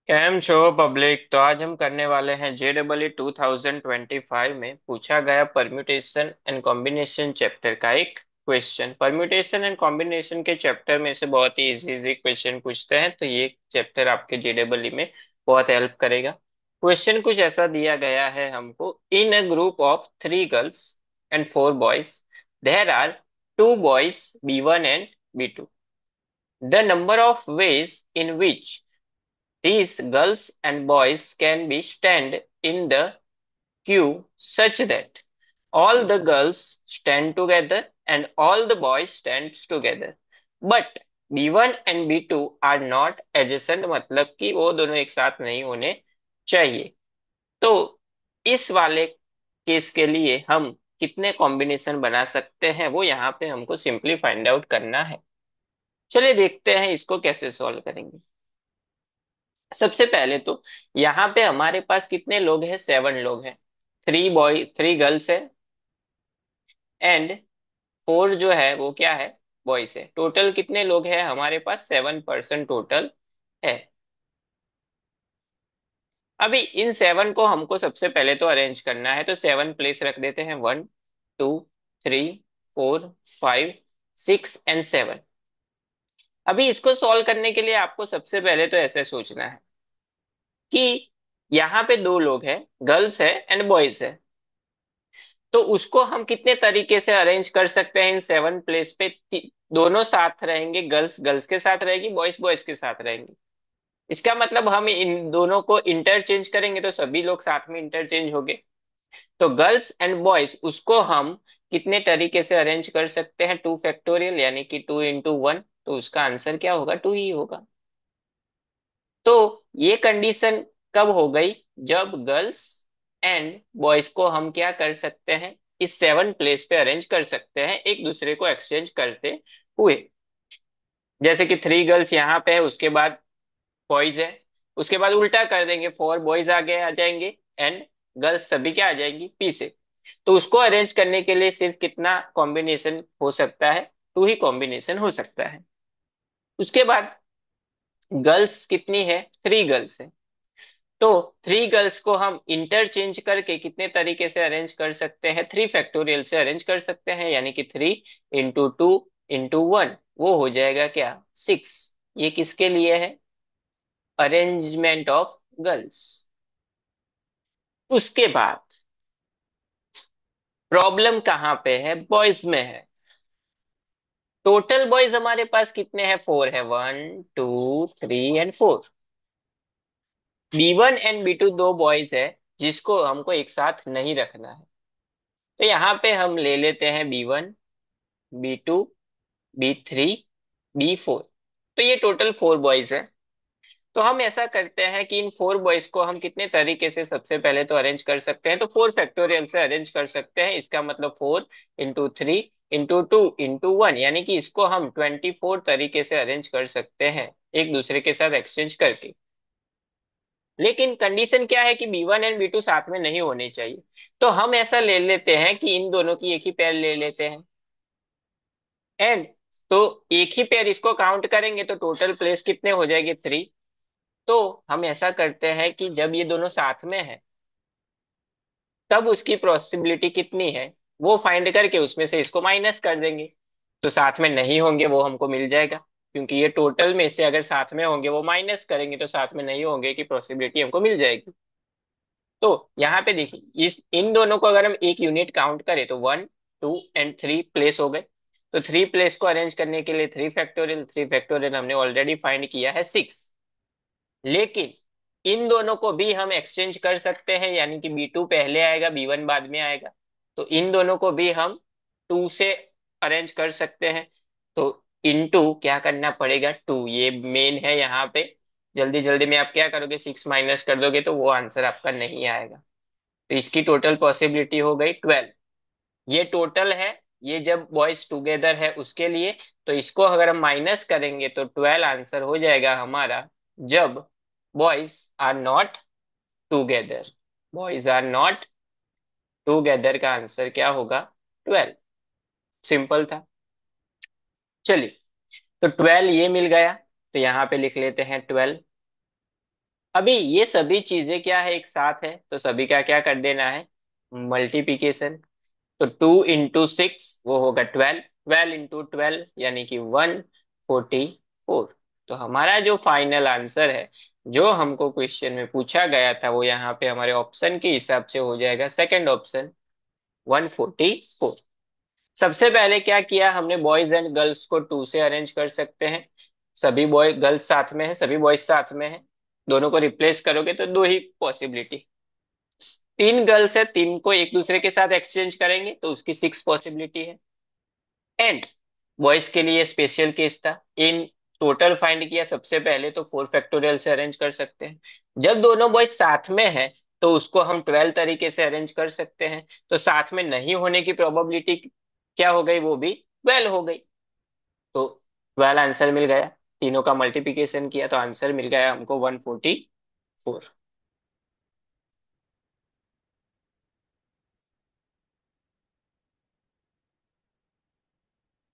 Cam छो public. तो आज हम करने वाले हैं JEE 2025 में पूछा गया परम्यूटेशन एंड कॉम्बिनेशन चैप्टर का एक क्वेश्चन। परम्यूटेशन एंड कॉम्बिनेशन के चैप्टर में से बहुत ही इजी इजी क्वेश्चन पूछते हैं, तो ये चैप्टर आपके JEE में बहुत हेल्प करेगा। क्वेश्चन कुछ ऐसा दिया गया है हमको। In a group of 3 girls and 4 boys, there are 2 boys B1 and B2। The number of ways in which these girls and boys can be stand in the queue such that all the girls stand together and all the boys stands together. But B1 and B2 are not adjacent, मतलब कि वो दोनों एक साथ नहीं होने चाहिए। तो इस वाले केस के लिए हम कितने कॉम्बिनेशन बना सकते हैं वो यहाँ पे हमको सिंपली फाइंड आउट करना है। चलिए देखते हैं इसको कैसे सॉल्व करेंगे। सबसे पहले तो यहाँ पे हमारे पास कितने लोग हैं? 7 लोग हैं। 3 गर्ल्स है एंड 4 जो है वो क्या है? बॉयज है। टोटल कितने लोग हैं हमारे पास? 7 पर्सन टोटल है। अभी इन 7 को हमको सबसे पहले तो अरेंज करना है, तो 7 प्लेस रख देते हैं। 1, 2, 3, 4, 5, 6 एंड 7। अभी इसको सॉल्व करने के लिए आपको सबसे पहले तो ऐसे सोचना है कि यहाँ पे 2 लोग हैं, गर्ल्स है एंड बॉयज है। तो उसको हम कितने तरीके से अरेंज कर सकते हैं इन 7 प्लेस पे? दोनों साथ रहेंगे, गर्ल्स गर्ल्स के साथ रहेगी, बॉयज बॉयज के साथ रहेंगे। इसका मतलब हम इन दोनों को इंटरचेंज करेंगे तो सभी लोग साथ में इंटरचेंज होंगे। तो गर्ल्स एंड बॉयज उसको हम कितने तरीके से अरेंज कर सकते हैं? 2 फैक्टोरियल, यानी कि 2 into 1। तो उसका आंसर क्या होगा? 2 ही होगा। तो ये कंडीशन कब हो गई? जब गर्ल्स एंड बॉयज को हम क्या कर सकते हैं? इस 7 प्लेस पे अरेंज कर सकते हैं, एक दूसरे को एक्सचेंज करते हुए। जैसे कि 3 गर्ल्स यहाँ पे है, उसके बाद बॉयज है, उसके बाद उल्टा कर देंगे, 4 बॉयज आगे आ जाएंगे एंड गर्ल्स सभी क्या आ जाएंगी? पीछे। तो उसको अरेंज करने के लिए सिर्फ कितना कॉम्बिनेशन हो सकता है? 2 ही कॉम्बिनेशन हो सकता है। उसके बाद गर्ल्स कितनी है? 3 गर्ल्स है। तो 3 गर्ल्स को हम इंटरचेंज करके कितने तरीके से अरेंज कर सकते हैं? 3 फैक्टोरियल से अरेंज कर सकते हैं, यानी कि 3 into 2 into 1। वो हो जाएगा क्या? 6। ये किसके लिए है? Arrangement of girls. उसके बाद प्रॉब्लम कहाँ पे है? बॉयज में है। टोटल बॉयज हमारे पास कितने हैं? 4 है। 1, 2, 3 and 4। B1 and B2 2 boys है जिसको हमको एक साथ नहीं रखना है। तो यहाँ पे हम ले लेते हैं B1, B2, B3, B4। तो ये टोटल 4 बॉयज है। तो हम ऐसा करते हैं कि इन 4 बॉयज को हम कितने तरीके से सबसे पहले तो अरेंज कर सकते हैं? तो 4 फैक्टोरियल से अरेंज कर सकते हैं। इसका मतलब 4 into 3 into 2 into 1, यानी कि इसको हम 24 तरीके से अरेंज कर सकते हैं एक दूसरे के साथ एक्सचेंज करके। लेकिन कंडीशन क्या है कि B1 एंड B2 साथ में नहीं होने चाहिए। तो हम ऐसा ले लेते हैं कि इन दोनों की एक ही पेयर ले लेते हैं एंड तो एक ही पेयर इसको काउंट करेंगे तो टोटल प्लेस कितने हो जाएंगे? 3। तो हम ऐसा करते हैं कि जब ये दोनों साथ में है तब उसकी पॉसिबिलिटी कितनी है वो फाइंड करके उसमें से इसको माइनस कर देंगे। तो साथ में नहीं होंगे वो हमको मिल जाएगा, क्योंकि ये टोटल में से अगर साथ में होंगे वो माइनस करेंगे तो साथ में नहीं होंगे की पॉसिबिलिटी हमको मिल जाएगी। तो यहाँ पे देखिए, इस इन दोनों को अगर हम एक यूनिट काउंट करें तो 1, 2 एंड 3 प्लेस हो गए। तो 3 प्लेस को अरेंज करने के लिए 3 फैक्टोरियल हमने ऑलरेडी फाइंड किया है 6। लेकिन इन दोनों को भी हम एक्सचेंज कर सकते हैं, यानी कि B2 पहले आएगा, B1 बाद में आएगा। तो इन दोनों को भी हम 2 से अरेंज कर सकते हैं। तो इनटू क्या करना पड़ेगा? 2, ये मेन है यहाँ पे। जल्दी जल्दी में आप क्या करोगे? 6 माइनस कर दोगे तो वो आंसर आपका नहीं आएगा। तो इसकी टोटल पॉसिबिलिटी हो गई 12। ये टोटल है, ये जब बॉयज टुगेदर है उसके लिए। तो इसको अगर हम माइनस करेंगे तो 12 आंसर हो जाएगा हमारा, जब boys are not together. Boys are not together का आंसर क्या होगा? 12। सिंपल था। चलिए, तो 12 ये मिल गया। तो यहाँ पे लिख लेते हैं 12। अभी ये सभी चीजें क्या है, एक साथ है, तो सभी का क्या कर देना है, मल्टीप्लीकेशन। तो 2 इंटू 6 वो होगा 12, 12 इंटू 12 यानी कि 144। तो हमारा जो फाइनल आंसर है, जो हमको क्वेश्चन में पूछा गया था, वो यहाँ पे हमारे ऑप्शन के हिसाब से हो जाएगा सेकंड ऑप्शन, 144। सबसे पहले क्या किया हमने, बॉयज एंड गर्ल्स को 2 से अरेंज कर सकते हैं। सभी बॉय गर्ल्स साथ में है, सभी बॉयज साथ में है, दोनों को रिप्लेस करोगे तो दो ही पॉसिबिलिटी। 3 गर्ल्स है, 3 को एक दूसरे के साथ एक्सचेंज करेंगे तो उसकी 6 पॉसिबिलिटी है। एंड बॉयज के लिए स्पेशल केस था, इन टोटल फाइंड किया सबसे पहले तो 4 फैक्टोरियल से अरेंज कर सकते हैं। जब दोनों बॉयज साथ में है तो उसको हम 12 तरीके से अरेंज कर सकते हैं, तो साथ में नहीं होने की प्रोबेबिलिटी क्या हो गई, वो भी 12 हो गई। तो 12 आंसर मिल गया, तीनों का मल्टीप्लिकेशन किया तो आंसर मिल गया हमको 144।